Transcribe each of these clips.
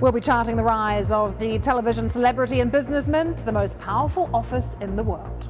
We'll be charting the rise of the television celebrity and businessman to the most powerful office in the world.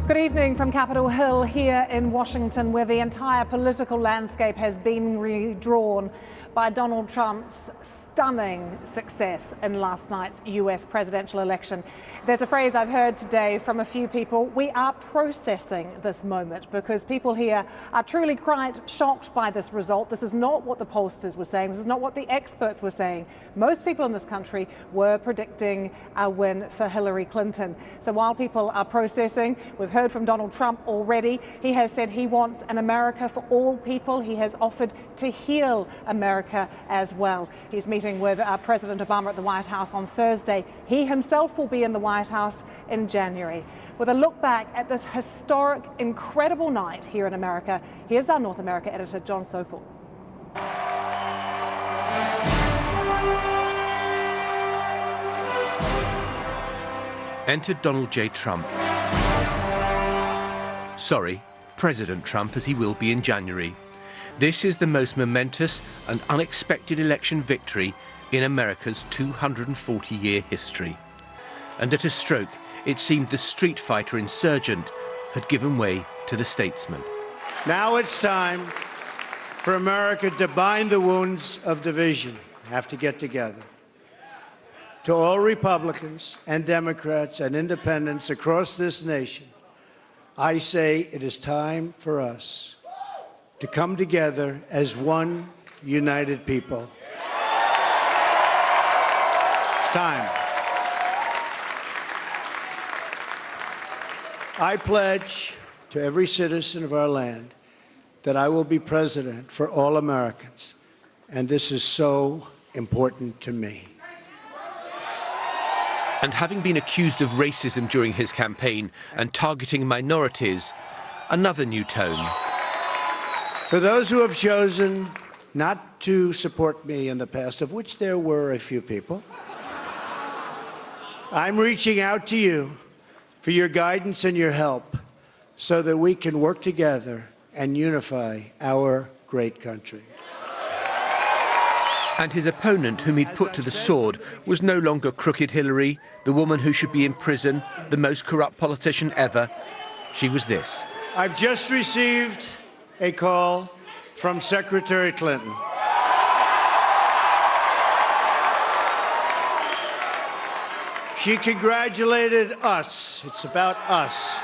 Good evening from Capitol Hill here in Washington, where the entire political landscape has been redrawn by Donald Trump's stunning success in last night's US presidential election. There's a phrase I've heard today from a few people: we are processing this moment, because people here are truly quite shocked by this result. This is not what the pollsters were saying. This is not what the experts were saying. Most people in this country were predicting a win for Hillary Clinton. So while people are processing, we've heard from Donald Trump already. He has said he wants an America for all people. He has offered to heal America as well. He's meeting with President Obama at the White House on Thursday. He himself will be in the White House in January. With a look back at this historic, incredible night here in America, here's our North America editor, John Sopel. Enter Donald J. Trump. Sorry, President Trump, as he will be in January. This is the most momentous and unexpected election victory in America's 240-year history. And at a stroke, it seemed the street fighter insurgent had given way to the statesman. Now it's time for America to bind the wounds of division. Have to get together. To all Republicans and Democrats and independents across this nation, I say it is time for us to come together as one united people. It's time. I pledge to every citizen of our land that I will be president for all Americans, and this is so important to me. And having been accused of racism during his campaign and targeting minorities, another new tone. For those who have chosen not to support me in the past, of which there were a few people, I'm reaching out to you for your guidance and your help so that we can work together and unify our great country. And his opponent, whom he'd put to the sword, was no longer crooked Hillary, the woman who should be in prison, the most corrupt politician ever. She was this. I've just received a call from Secretary Clinton. She congratulated us, it's about us,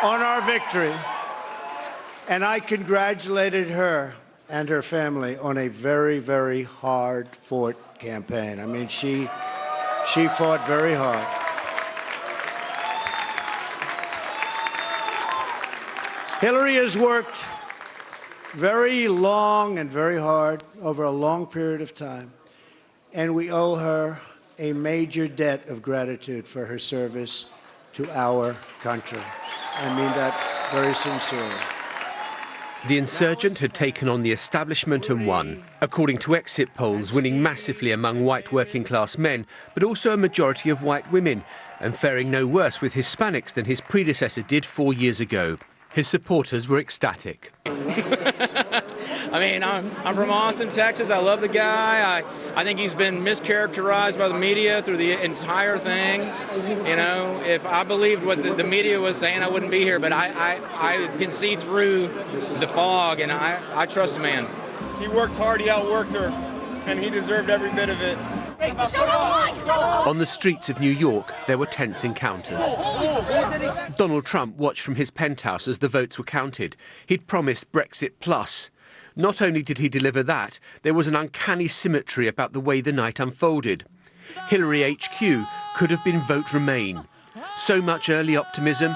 on our victory. And I congratulated her and her family on a very, very hard-fought campaign. I mean, she fought very hard. Hillary has worked very long and very hard over a long period of time, and we owe her a major debt of gratitude for her service to our country. I mean that very sincerely. The insurgent had taken on the establishment and won, according to exit polls, winning massively among white working-class men, but also a majority of white women, and faring no worse with Hispanics than his predecessor did 4 years ago. His supporters were ecstatic. I mean, I'm from Austin, Texas. I love the guy. I think he's been mischaracterized by the media through the entire thing. You know, if I believed what the media was saying, I wouldn't be here. But I can see through the fog, and I trust the man. He worked hard, he outworked her, and he deserved every bit of it. On the streets of New York, there were tense encounters. Donald Trump watched from his penthouse as the votes were counted. He'd promised Brexit Plus. Not only did he deliver that, there was an uncanny symmetry about the way the night unfolded. Hillary HQ could have been vote Remain. So much early optimism.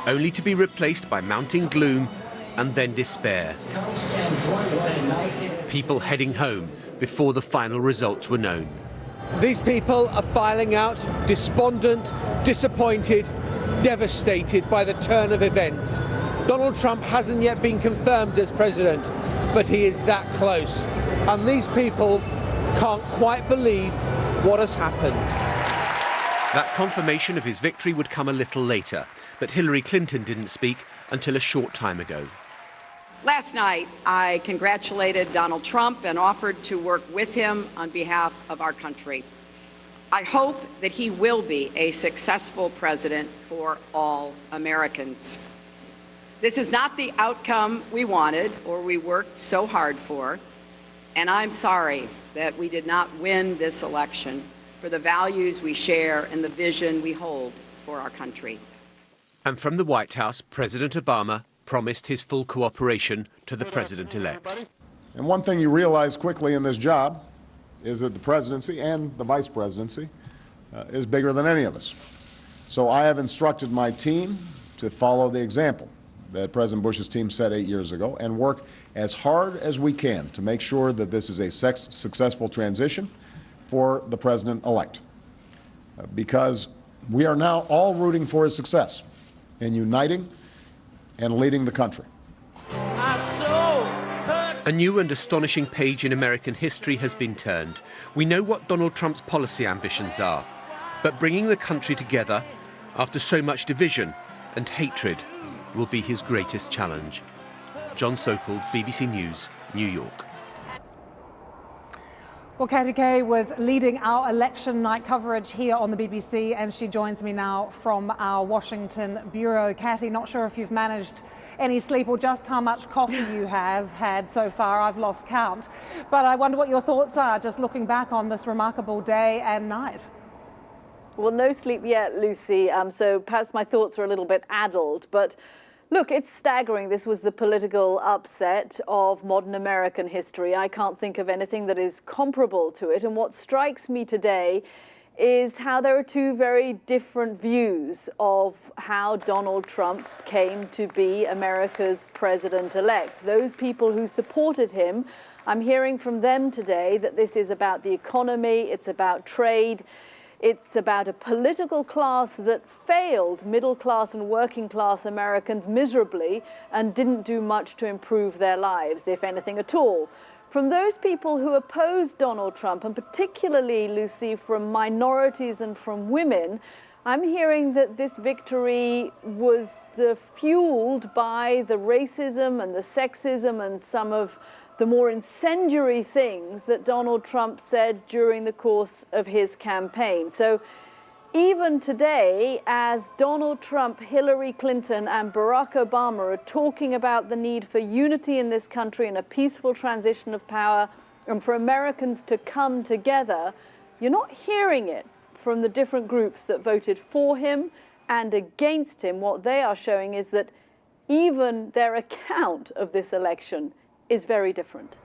Only to be replaced by mounting gloom and then despair. People heading home before the final results were known. These people are filing out despondent, disappointed, devastated by the turn of events. Donald Trump hasn't yet been confirmed as president, but he is that close. And these people can't quite believe what has happened. That confirmation of his victory would come a little later, but Hillary Clinton didn't speak until a short time ago. Last night, I congratulated Donald Trump and offered to work with him on behalf of our country. I hope that he will be a successful president for all Americans. This is not the outcome we wanted or we worked so hard for, and I'm sorry that we did not win this election for the values we share and the vision we hold for our country. And from the White House, President Obama promised his full cooperation to the president-elect. And one thing you realize quickly in this job is that the presidency and the vice presidency is bigger than any of us. So I have instructed my team to follow the example that President Bush's team set 8 years ago and work as hard as we can to make sure that this is a successful transition for the president-elect. Because we are now all rooting for his success in uniting and leading the country. A new and astonishing page in American history has been turned. We know what Donald Trump's policy ambitions are, but bringing the country together after so much division and hatred will be his greatest challenge. John Sokol, BBC News, New York. Well, Katie Kay was leading our election night coverage here on the BBC, and she joins me now from our Washington bureau. Katie, not sure if you've managed any sleep or just how much coffee you have had so far. I've lost count. But I wonder what your thoughts are just looking back on this remarkable day and night. Well, no sleep yet, Lucy, so perhaps my thoughts are a little bit addled. But look, it's staggering. This was the political upset of modern American history. I can't think of anything that is comparable to it. And what strikes me today is how there are two very different views of how Donald Trump came to be America's president-elect. Those people who supported him, I'm hearing from them today that this is about the economy, it's about trade, it's about a political class that failed middle-class and working-class Americans miserably and didn't do much to improve their lives, if anything at all. From those people who opposed Donald Trump, and particularly, Lucy, from minorities and from women, I'm hearing that this victory was fueled by the racism and the sexism and some of the more incendiary things that Donald Trump said during the course of his campaign. So even today, as Donald Trump, Hillary Clinton, and Barack Obama are talking about the need for unity in this country and a peaceful transition of power and for Americans to come together, you're not hearing it from the different groups that voted for him and against him. What they are showing is that even their account of this election is very different.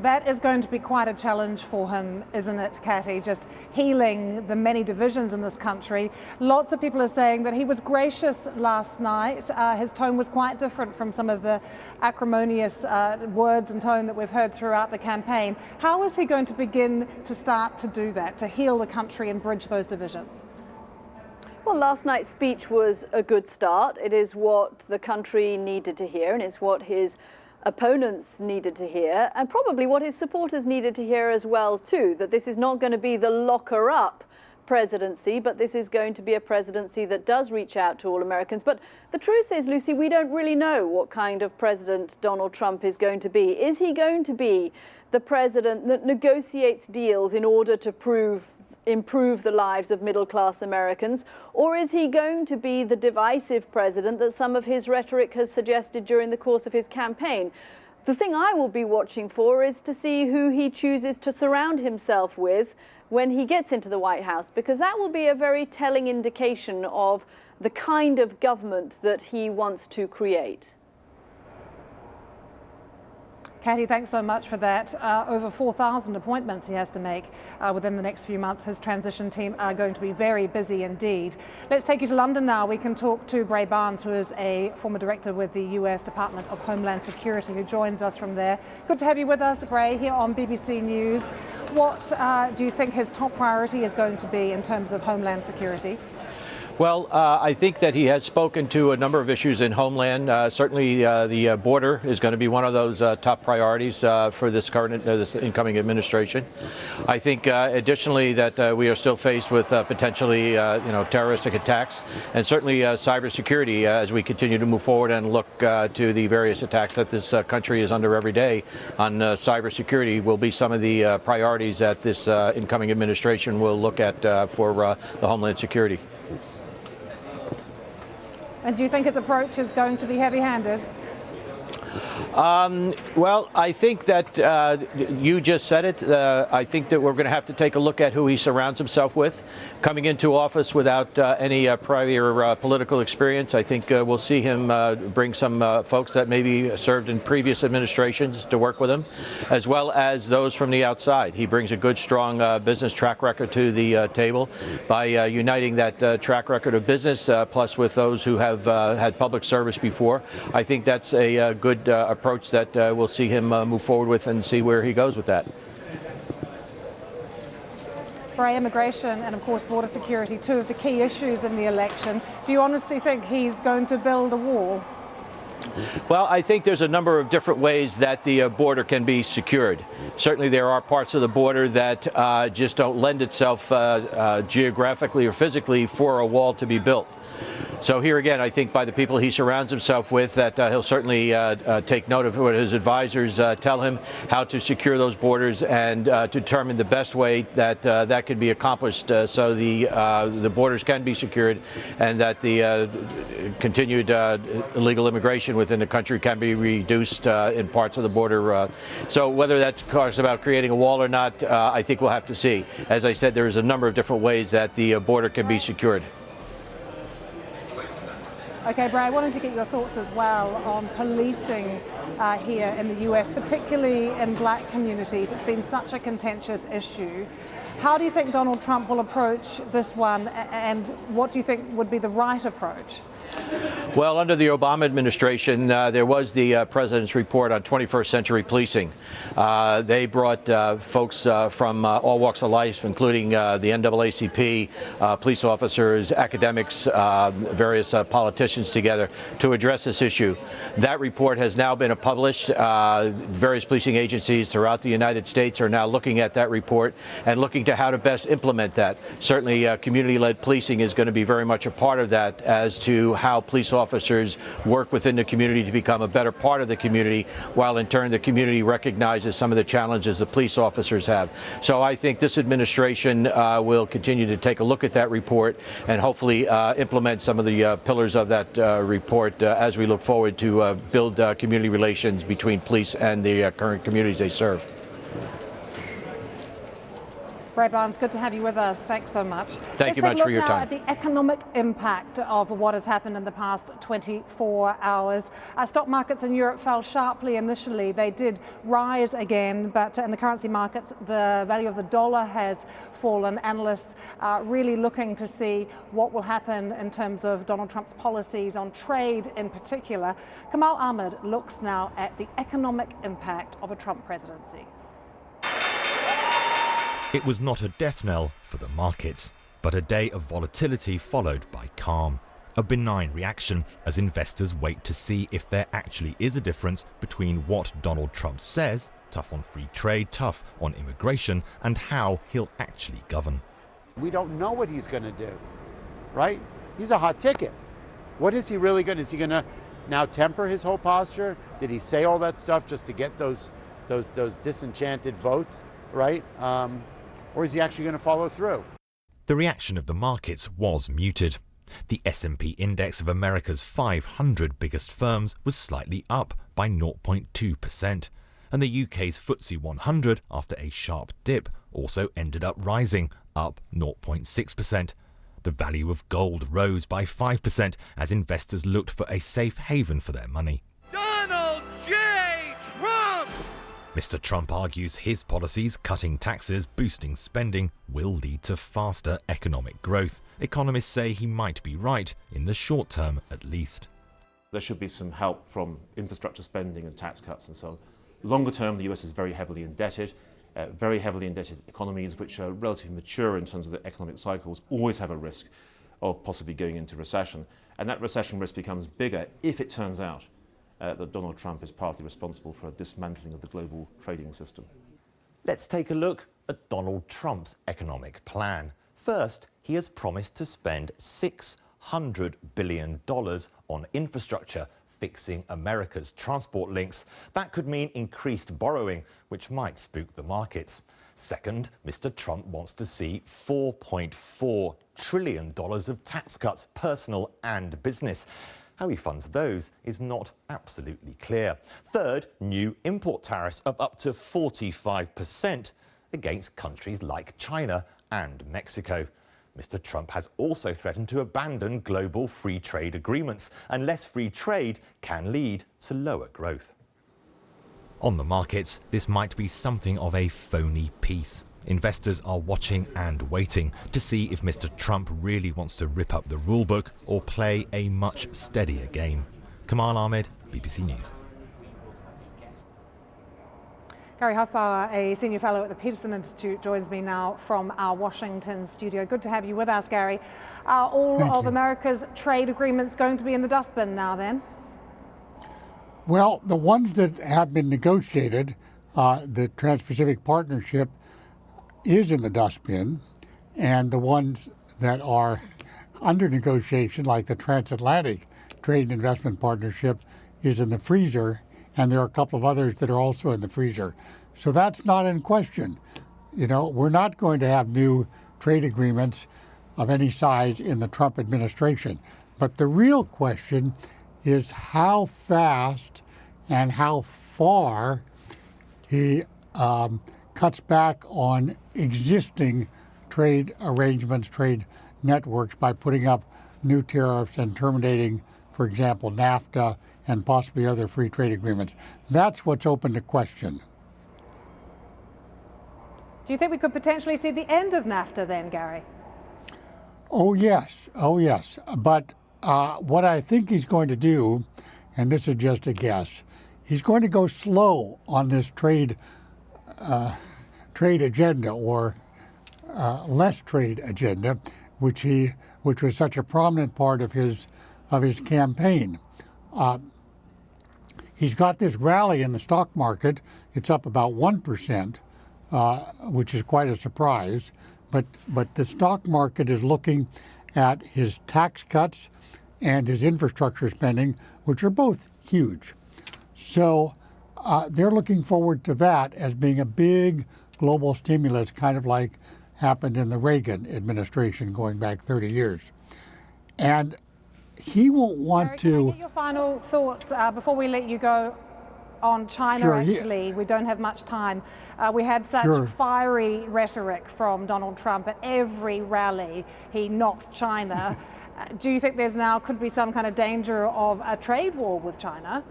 That is going to be quite a challenge for him, isn't it, Katie? Just healing the many divisions in this country. Lots of people are saying that he was gracious last night. His tone was quite different from some of the acrimonious words and tone that we've heard throughout the campaign. How is he going to begin to start to do that, to heal the country and bridge those divisions? Well, last night's speech was a good start. It is what the country needed to hear, and it's what his opponents needed to hear, and probably what his supporters needed to hear as well, too, that this is not going to be the locker-up presidency, but this is going to be a presidency that does reach out to all Americans. But the truth is, Lucy, we don't really know what kind of president Donald Trump is going to be. Is he going to be the president that negotiates deals in order to improve the lives of middle-class Americans? Or is he going to be the divisive president that some of his rhetoric has suggested during the course of his campaign? The thing I will be watching for is to see who he chooses to surround himself with when he gets into the White House, because that will be a very telling indication of the kind of government that he wants to create. Katie, thanks so much for that. Over 4,000 appointments he has to make within the next few months. His transition team are going to be very busy indeed. Let's take you to London now. We can talk to Bray Barnes, who is a former director with the US Department of Homeland Security, who joins us from there. Good to have you with us, Bray, here on BBC News. What do you think his top priority is going to be in terms of Homeland Security? Well, I think that he has spoken to a number of issues in Homeland. Certainly, the border is going to be one of those top priorities for this this incoming administration. I think, additionally, that we are still faced with potentially, terroristic attacks, and certainly cybersecurity as we continue to move forward and look to the various attacks that this country is under every day. On cybersecurity will be some of the priorities that this incoming administration will look at for the Homeland Security. And do you think his approach is going to be heavy-handed? Well, I think that you just said it. I think that we're going to have to take a look at who he surrounds himself with. Coming into office without any prior political experience, I think we'll see him bring some folks that maybe served in previous administrations to work with him, as well as those from the outside. He brings a good, strong business track record to the table by uniting that track record of business plus with those who have had public service before. I think that's a good approach that we'll see him move forward with and see where he goes with that. Bray, immigration and, of course, border security, two of the key issues in the election. Do you honestly think he's going to build a wall? Well, I think there's a number of different ways that the border can be secured. Certainly there are parts of the border that just don't lend itself geographically or physically for a wall to be built. So here again, I think by the people he surrounds himself with, that he'll certainly take note of what his advisors tell him, how to secure those borders and determine the best way that that can be accomplished so the borders can be secured and that the continued illegal immigration within the country can be reduced in parts of the border. So whether that's about creating a wall or not, I think we'll have to see. As I said, there's a number of different ways that the border can be secured. Okay, Bray, I wanted to get your thoughts as well on policing here in the US, particularly in black communities. It's been such a contentious issue. How do you think Donald Trump will approach this one, and what do you think would be the right approach? Well, under the Obama administration, there was the president's report on 21st century policing. They brought folks from all walks of life, including the NAACP, police officers, academics, various politicians together to address this issue. That report has now been published. Various policing agencies throughout the United States are now looking at that report and looking to how to best implement that. Certainly, community-led policing is going to be very much a part of that as to how police officers work within the community to become a better part of the community, while in turn the community recognizes some of the challenges the police officers have. So I think this administration will continue to take a look at that report and hopefully implement some of the pillars of that report as we look forward to build community relations between police and the current communities they serve. Bray Barnes, good to have you with us. Thanks so much. Thank you much for your time. Let's take a look now at the economic impact of what has happened in the past 24 hours. Stock markets in Europe fell sharply initially. They did rise again, but in the currency markets, the value of the dollar has fallen. Analysts are really looking to see what will happen in terms of Donald Trump's policies on trade in particular. Kamal Ahmed looks now at the economic impact of a Trump presidency. It was not a death knell for the markets, but a day of volatility followed by calm. A benign reaction as investors wait to see if there actually is a difference between what Donald Trump says, tough on free trade, tough on immigration, and how he'll actually govern. We don't know what he's going to do, right? He's a hot ticket. What is he really going to? Is he going to now temper his whole posture? Did he say all that stuff just to get those disenchanted votes, right? Or is he actually going to follow through? The reaction of the markets was muted. The S&P index of America's 500 biggest firms was slightly up by 0.2%, and the UK's FTSE 100, after a sharp dip, also ended up rising, up 0.6%. The value of gold rose by 5% as investors looked for a safe haven for their money. Donald J. Trump! Mr. Trump argues his policies, cutting taxes, boosting spending, will lead to faster economic growth. Economists say he might be right, in the short term at least. There should be some help from infrastructure spending and tax cuts and so on. Longer term, the US is very heavily indebted. Very heavily indebted economies which are relatively mature in terms of the economic cycles always have a risk of possibly going into recession. And that recession risk becomes bigger if it turns out that Donald Trump is partly responsible for a dismantling of the global trading system. Let's take a look at Donald Trump's economic plan. First, he has promised to spend $600 billion on infrastructure, fixing America's transport links. That could mean increased borrowing, which might spook the markets. Second, Mr. Trump wants to see $4.4 trillion of tax cuts, personal and business. How he funds those is not absolutely clear. Third, new import tariffs of up to 45% against countries like China and Mexico. Mr. Trump has also threatened to abandon global free trade agreements, and less free trade can lead to lower growth. On the markets, this might be something of a phony peace. Investors are watching and waiting to see if Mr. Trump really wants to rip up the rulebook or play a much steadier game. Kamal Ahmed, BBC News. Gary Hufbauer, a senior fellow at the Peterson Institute, joins me now from our Washington studio. Good to have you with us, Gary. Are all of America's trade agreements going to be in the dustbin now then? Well, the ones that have been negotiated, the Trans-Pacific Partnership is in the dustbin, and the ones that are under negotiation, like the Transatlantic Trade and Investment Partnership, is in the freezer, and there are a couple of others that are also in the freezer. So that's not in question. You know, we're not going to have new trade agreements of any size in the Trump administration. But the real question is how fast and how far he cuts back on existing trade arrangements, trade networks, by putting up new tariffs and terminating, for example, NAFTA and possibly other free trade agreements. That's what's open to question. Do you think we could potentially see the end of NAFTA then, Gary? Oh, yes. Oh, yes. But what I think he's going to do, and this is just a guess, he's going to go slow on this trade agenda, or less trade agenda, which was such a prominent part of his campaign. He's got this rally in the stock market. It's up about 1%, which is quite a surprise. But the stock market is looking at his tax cuts and his infrastructure spending, which are both huge. So they're looking forward to that as being a big global stimulus, kind of like happened in the Reagan administration going back 30 years. And he won't want to... Can I get your final thoughts before we let you go on China? Sure, actually, we don't have much time. We had such fiery rhetoric from Donald Trump at every rally. He knocked China. Do you think there's now could be some kind of danger of a trade war with China?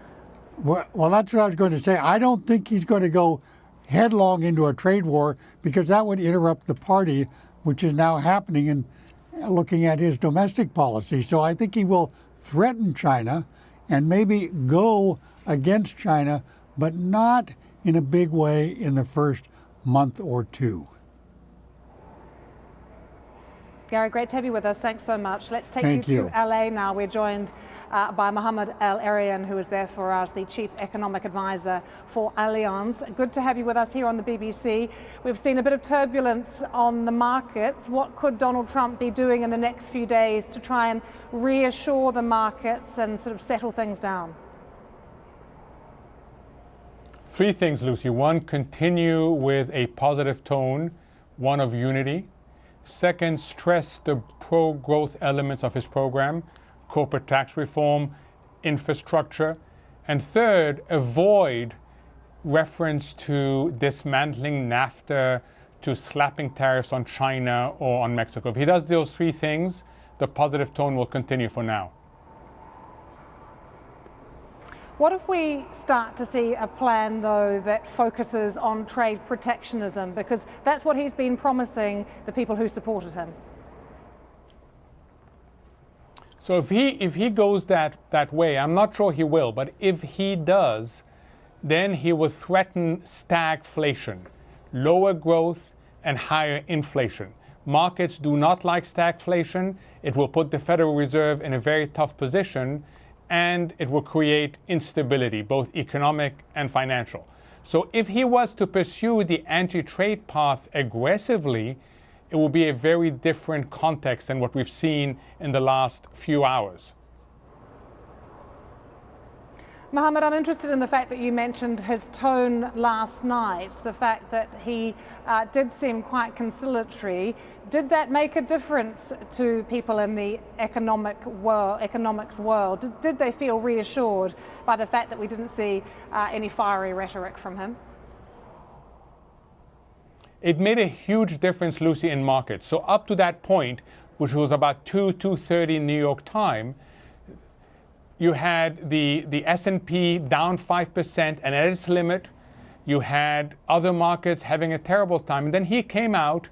Well, that's what I was going to say. I don't think he's going to go headlong into a trade war, because that would interrupt the party, which is now happening in looking at his domestic policy. So I think he will threaten China and maybe go against China, but not in a big way in the first month or two. Gary, great to have you with us. Thanks so much. Let's take you to LA now. We're joined by Mohamed El-Erian, who is there for us, the Chief Economic Advisor for Allianz. Good to have you with us here on the BBC. We've seen a bit of turbulence on the markets. What could Donald Trump be doing in the next few days to try and reassure the markets and sort of settle things down? Three things, Lucy. One, continue with a positive tone, one of unity. Second, stress the pro-growth elements of his program, corporate tax reform, infrastructure. And third, avoid reference to dismantling NAFTA, to slapping tariffs on China or on Mexico. If he does those three things, the positive tone will continue for now. What if we start to see a plan, though, that focuses on trade protectionism? Because that's what he's been promising the people who supported him. So if he goes that way, I'm not sure he will, but if he does, then he will threaten stagflation, lower growth and higher inflation, Markets do not like stagflation. It will put the Federal Reserve in a very tough position, and it will create instability, both economic and financial. So if he was to pursue the anti-trade path aggressively, it will be a very different context than what we've seen in the last few hours. Mohammed, I'm interested in the fact that you mentioned his tone last night, the fact that he did seem quite conciliatory. Did that make a difference to people in the economics world? Did they feel reassured by the fact that we didn't see any fiery rhetoric from him? It made a huge difference, Lucy, in markets. So up to that point, which was about 2:30 New York time, you had the S&P down 5% and at its limit. You had other markets having a terrible time. And then he came out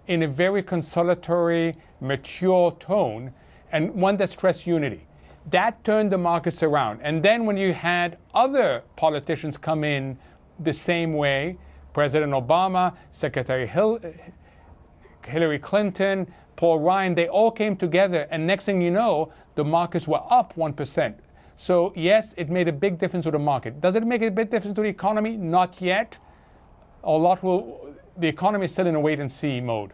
in a very consolatory, mature tone, and one that stressed unity. That turned the markets around. And then when you had other politicians come in the same way, President Obama, Secretary Hillary Clinton, Paul Ryan, they all came together, and next thing you know, the markets were up 1%. So yes, it made a big difference to the market. Does it make a big difference to the economy? Not yet. The economy is still in a wait-and-see mode.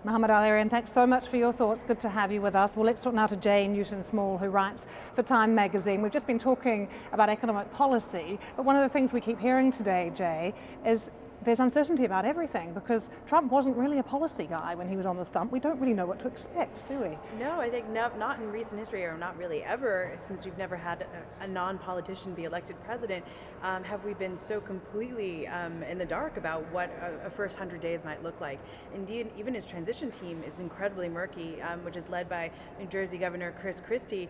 Mohammed Al-Erian, thanks so much for your thoughts. Good to have you with us. Well, let's talk now to Jay Newton-Small, who writes for Time magazine. We've just been talking about economic policy, but one of the things we keep hearing today, Jay, is there's uncertainty about everything because Trump wasn't really a policy guy when he was on the stump. We don't really know what to expect, do we? No, I think not in recent history, or not really ever, since we've never had a non-politician be elected president, have we been so completely in the dark about what a first 100 days might look like. Indeed, even his transition team is incredibly murky, which is led by New Jersey Governor Chris Christie.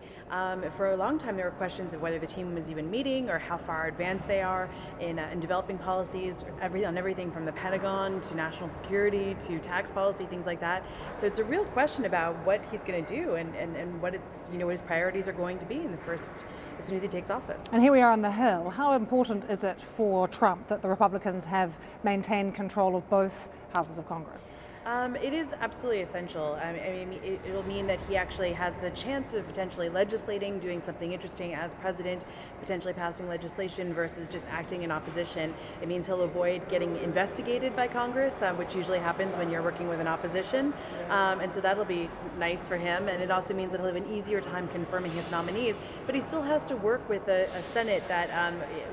For a long time, there were questions of whether the team was even meeting or how far advanced they are in developing policies on everything from the Pentagon to national security to tax policy, things like that. So it's a real question about what he's going to do and what what his priorities are going to be in the first, as soon as he takes office. And here we are on the Hill. How important is it for Trump that the Republicans have maintained control of both houses of Congress? It is absolutely essential. I mean, it will mean that he actually has the chance of potentially legislating, doing something interesting as president, potentially passing legislation versus just acting in opposition. It means he'll avoid getting investigated by Congress, which usually happens when you're working with an opposition. And so that'll be nice for him. And it also means that he'll have an easier time confirming his nominees. But he still has to work with a Senate that,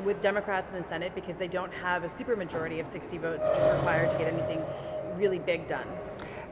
with Democrats in the Senate, because they don't have a supermajority of 60 votes, which is required to get anything really big done.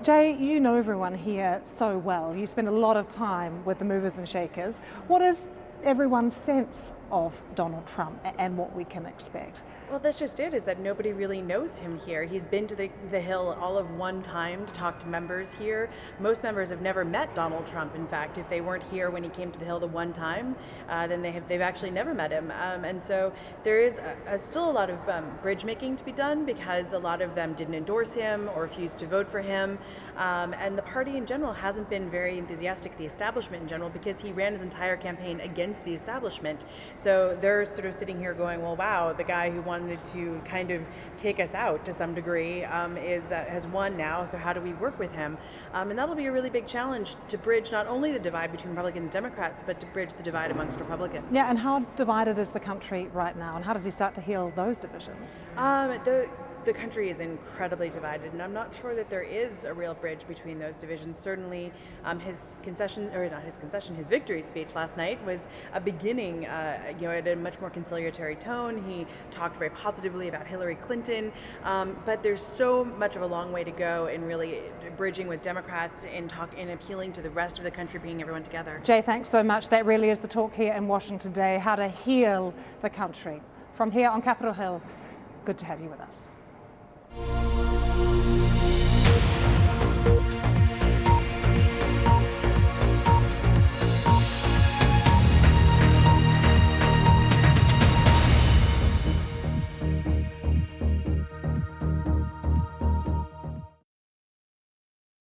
Jay, you know everyone here so well. You spend a lot of time with the movers and shakers. What is everyone's sense of Donald Trump and what we can expect? Well, that's just it, is that nobody really knows him here. He's been to the Hill all of one time to talk to members here. Most members have never met Donald Trump. In fact, if they weren't here when he came to the Hill the one time, then they've actually never met him. And so there is still a lot of bridge making to be done, because a lot of them didn't endorse him or refused to vote for him. And the party in general hasn't been very enthusiastic, the establishment in general, because he ran his entire campaign against the establishment. So they're sort of sitting here going, well, wow, the guy who wanted to kind of take us out to some degree has won now, so how do we work with him? And that'll be a really big challenge to bridge not only the divide between Republicans and Democrats, but to bridge the divide amongst Republicans. Yeah, and how divided is the country right now, and how does he start to heal those divisions? The country is incredibly divided, and I'm not sure that there is a real bridge between those divisions. Certainly, his victory speech last night was a beginning, at a much more conciliatory tone. He talked very positively about Hillary Clinton, but there's so much of a long way to go in really bridging with Democrats and appealing to the rest of the country, bringing everyone together. Jay, thanks so much. That really is the talk here in Washington today, how to heal the country. From here on Capitol Hill, good to have you with us.